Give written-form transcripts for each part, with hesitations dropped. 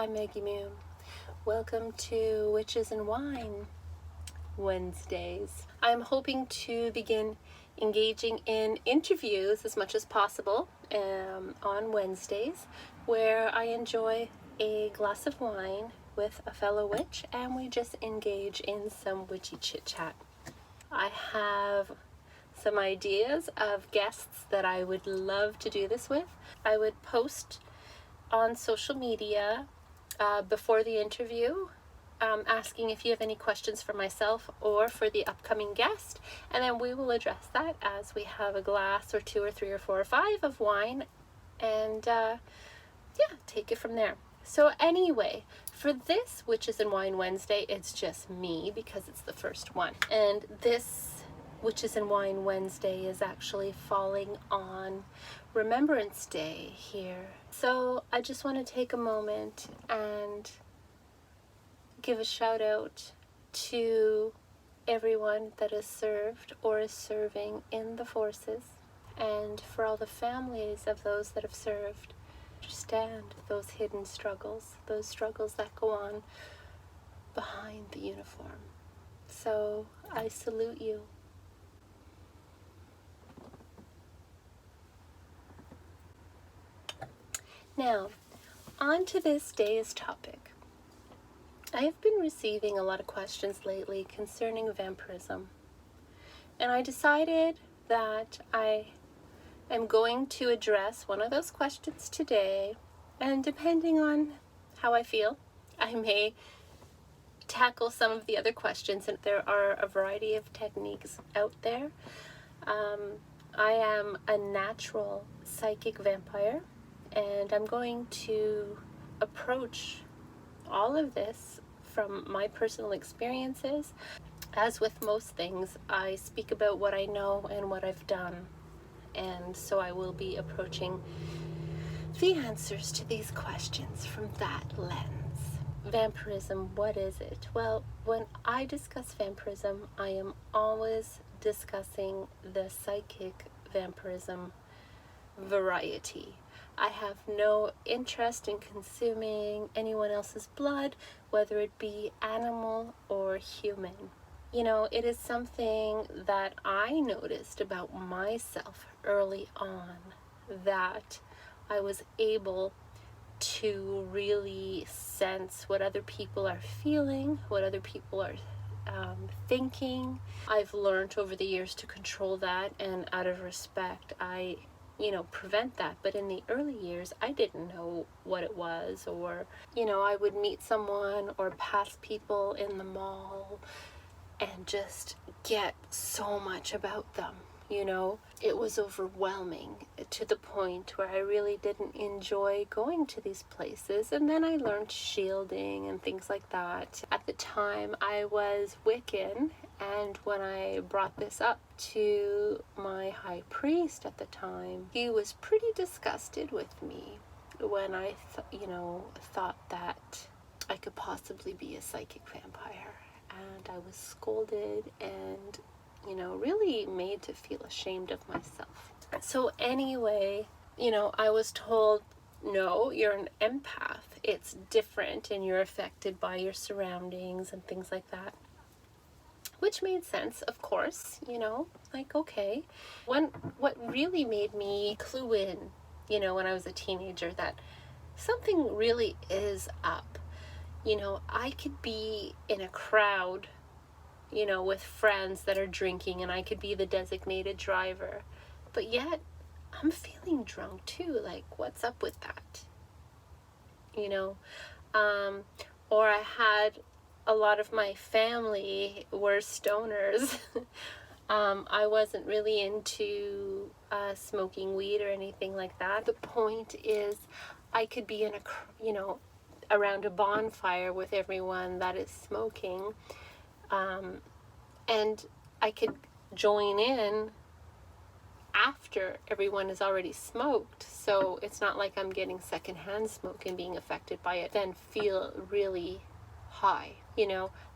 I'm Maggie Moon. Welcome to Witches and Wine Wednesdays. I'm hoping to begin engaging in interviews as much as possible on Wednesdays, where I enjoy a glass of wine with a fellow witch and we just engage in some witchy chit chat. I have some ideas of guests that I would love to do this with. I would post on social media before the interview, asking if you have any questions for myself or for the upcoming guest, and then we will address that as we have a glass or two or three or four or five of wine, and take it from there. So anyway, for this Witches and Wine Wednesday, it's just me because it's the first one, and this Witches and Wine Wednesday is actually falling on Remembrance Day here. So I just want to take a moment and give a shout out to everyone that has served or is serving in the forces, and for all the families of those that have served. Understand those hidden struggles, those struggles that go on behind the uniform. So I salute you. Now, on to this day's topic. I have been receiving a lot of questions lately concerning vampirism, and I decided that I am going to address one of those questions today, and depending on how I feel, I may tackle some of the other questions, and there are a variety of techniques out there. I am a natural psychic vampire, and I'm going to approach all of this from my personal experiences. As with most things, I speak about what I know and what I've done, and so I will be approaching the answers to these questions from that lens. Vampirism, what is it? Well, when I discuss vampirism, I am always discussing the psychic vampirism variety. I have no interest in consuming anyone else's blood, whether it be animal or human. You know, it is something that I noticed about myself early on, that I was able to really sense what other people are feeling, what other people are thinking. I've learned over the years to control that, and out of respect, I prevent that. But in the early years, I didn't know what it was, or, I would meet someone or pass people in the mall and just get so much about them. It was overwhelming to the point where I really didn't enjoy going to these places. And then I learned shielding and things like that. At the time, I was Wiccan, and when I brought this up to my high priest at the time, he was pretty disgusted with me when I thought that I could possibly be a psychic vampire. And I was scolded and really made to feel ashamed of myself. So anyway, I was told, no, you're an empath. It's different, and you're affected by your surroundings and things like that. Which made sense, of course, okay. What really made me clue in, when I was a teenager, that something really is up. I could be in a crowd, with friends that are drinking, and I could be the designated driver, but yet I'm feeling drunk too. Like, what's up with that? Or I had a lot of my family were stoners. I wasn't really into smoking weed or anything like that. The point is, I could be in around a bonfire with everyone that is smoking, and I could join in after everyone has already smoked, so it's not like I'm getting secondhand smoke and being affected by it, then feel really high.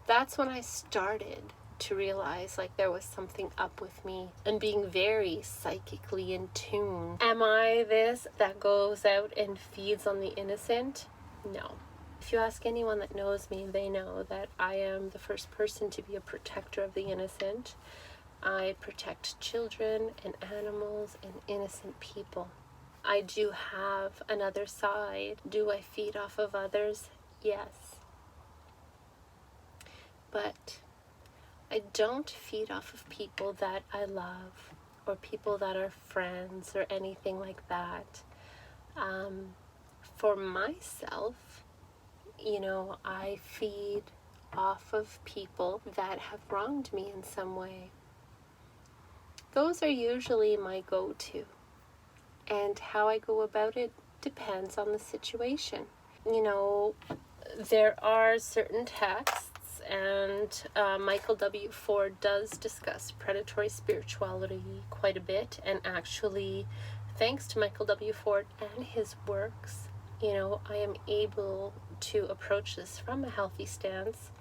That's when I started to realize like there was something up with me, and being very psychically in tune. Am I this that goes out and feeds on the innocent? No. If you ask anyone that knows me, they know that I am the first person to be a protector of the innocent. I protect children and animals and innocent people. I do have another side. Do I feed off of others? Yes. But I don't feed off of people that I love or people that are friends or anything like that. For myself, I feed off of people that have wronged me in some way. Those are usually my go-to. And how I go about it depends on the situation. There are certain texts, and Michael W. Ford does discuss predatory spirituality quite a bit, and actually, thanks to Michael W. Ford and his works, I am able to approach this from a healthy stance,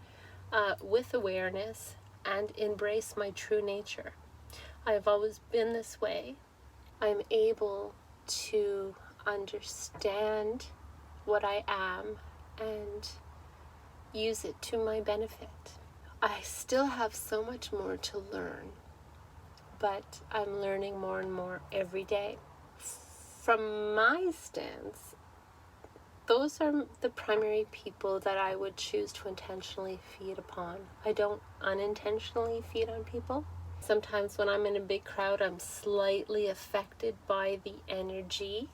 with awareness, and embrace my true nature. I've always been this way. I'm able to understand what I am and use it to my benefit. I still have so much more to learn, but I'm learning more and more every day. From my stance, those are the primary people that I would choose to intentionally feed upon. I don't unintentionally feed on people. Sometimes when I'm in a big crowd, I'm slightly affected by the energy,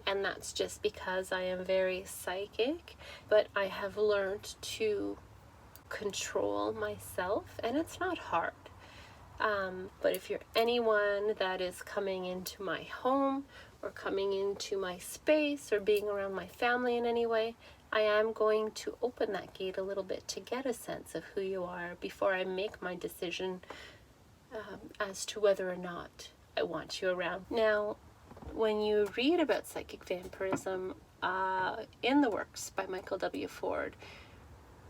and that's just because I am very psychic, but I have learned to control myself, and it's not hard. But if you're anyone that is coming into my home or coming into my space or being around my family in any way, I am going to open that gate a little bit to get a sense of who you are before I make my decision as to whether or not I want you around. Now, when you read about psychic vampirism in the works by Michael W. Ford,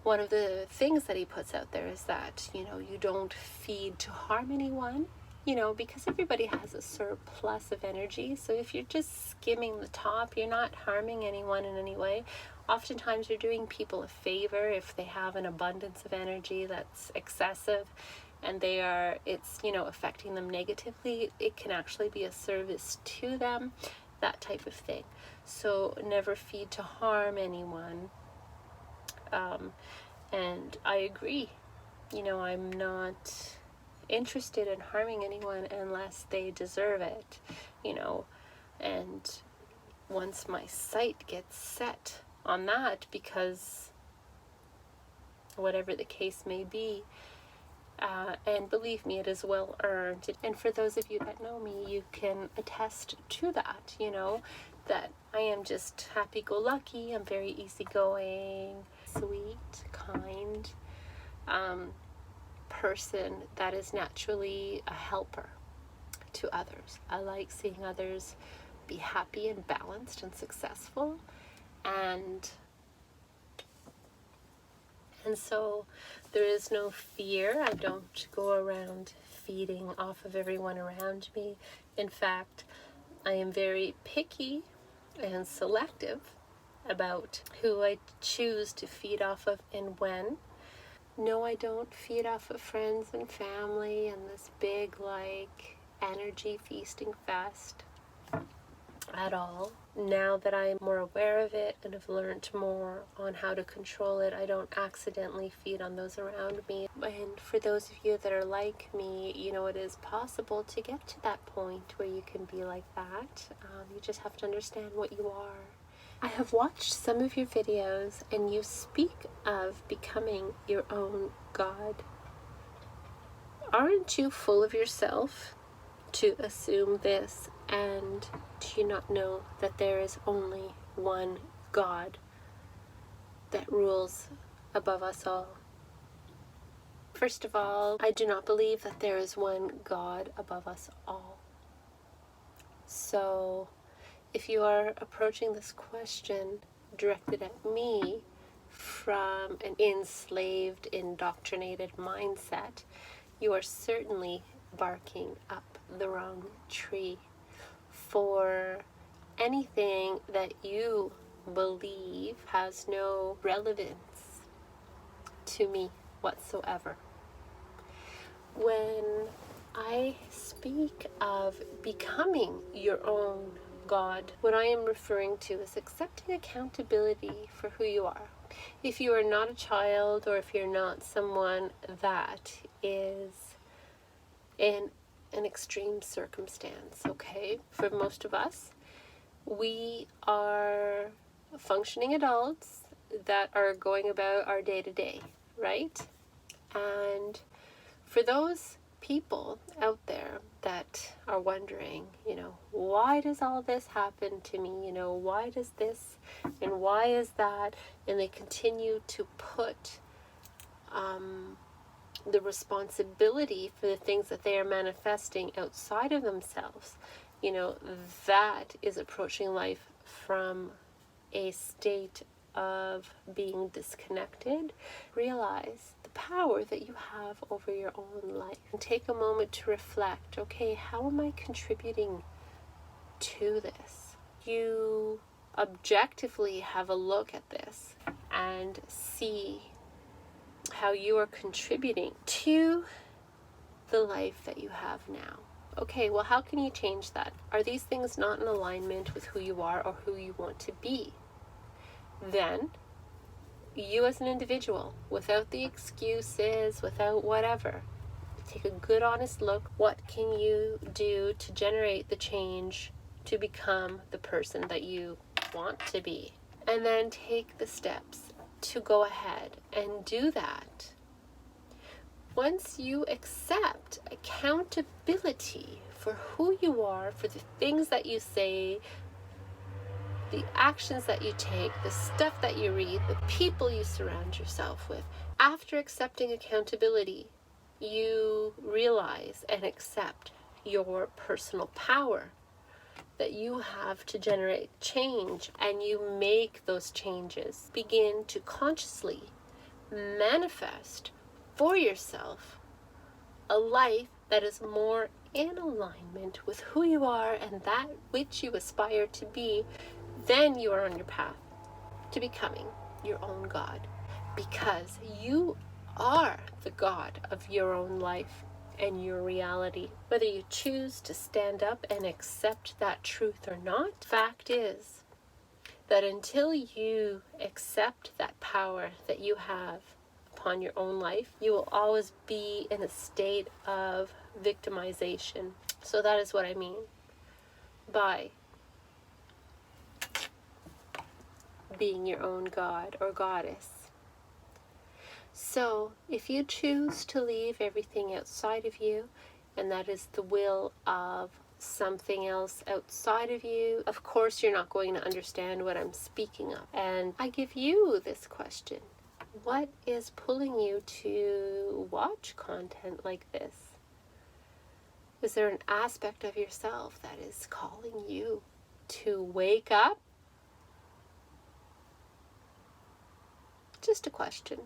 one of the things that he puts out there is that, you don't feed to harm anyone, because everybody has a surplus of energy. So if you're just skimming the top, you're not harming anyone in any way. Oftentimes you're doing people a favor if they have an abundance of energy that's excessive and it's affecting them negatively. It can actually be a service to them, that type of thing. So never feed to harm anyone. And I agree, I'm not interested in harming anyone unless they deserve it, and once my sight gets set on that, because whatever the case may be, and believe me, it is well earned. And for those of you that know me, you can attest to that, that I am just happy-go-lucky. I'm very easygoing, sweet, kind person that is naturally a helper to others. I like seeing others be happy and balanced and successful, and so there is no fear. I don't go around feeding off of everyone around me. In fact, I am very picky and selective about who I choose to feed off of and when. No, I don't feed off of friends and family and this big, energy feasting fest at all. Now that I'm more aware of it and have learned more on how to control it, I don't accidentally feed on those around me. And for those of you that are like me, it is possible to get to that point where you can be like that. You just have to understand what you are. I have watched some of your videos, and you speak of becoming your own God. Aren't you full of yourself to assume this, and do you not know that there is only one God that rules above us all? First of all, I do not believe that there is one God above us all. So, if you are approaching this question directed at me from an enslaved, indoctrinated mindset, you are certainly barking up the wrong tree. For anything that you believe has no relevance to me whatsoever. When I speak of becoming your own God, what I am referring to is accepting accountability for who you are. If you are not a child, or if you're not someone that is in an extreme circumstance, okay? For most of us, we are functioning adults that are going about our day-to-day, right? And for those people out there that are wondering, why does all this happen to me? Why does this and why is that? And they continue to put the responsibility for the things that they are manifesting outside of themselves. That is approaching life from a state of being disconnected. Realize the power that you have over your own life. And take a moment to reflect, okay, how am I contributing to this? You objectively have a look at this and see how you are contributing to the life that you have now. Okay, well, how can you change that? Are these things not in alignment with who you are or who you want to be? Then, you as an individual, without the excuses, without whatever, take a good, honest look. What can you do to generate the change to become the person that you want to be? And then take the steps to go ahead and do that. Once you accept accountability for who you are, for the things that you say, the actions that you take, the stuff that you read, the people you surround yourself with, after accepting accountability, you realize and accept your personal power that you have to generate change, and you make those changes. Begin to consciously manifest for yourself a life that is more in alignment with who you are and that which you aspire to be. Then you are on your path to becoming your own God, because you are the God of your own life and your reality. Whether you choose to stand up and accept that truth or not, fact is that until you accept that power that you have upon your own life, you will always be in a state of victimization. So that is what I mean by being your own God or goddess. So if you choose to leave everything outside of you, and that is the will of something else outside of you, of course you're not going to understand what I'm speaking of. And I give you this question: what is pulling you to watch content like this? Is there an aspect of yourself that is calling you to wake up? Just a question.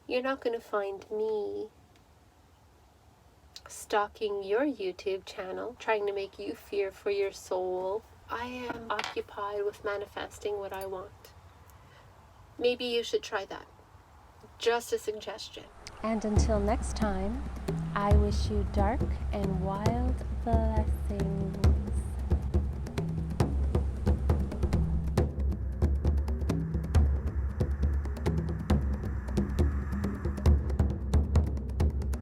You're not going to find me stalking your YouTube channel, trying to make you fear for your soul. I am occupied with manifesting what I want. Maybe you should try that. Just a suggestion. And until next time, I wish you dark and wild blessings.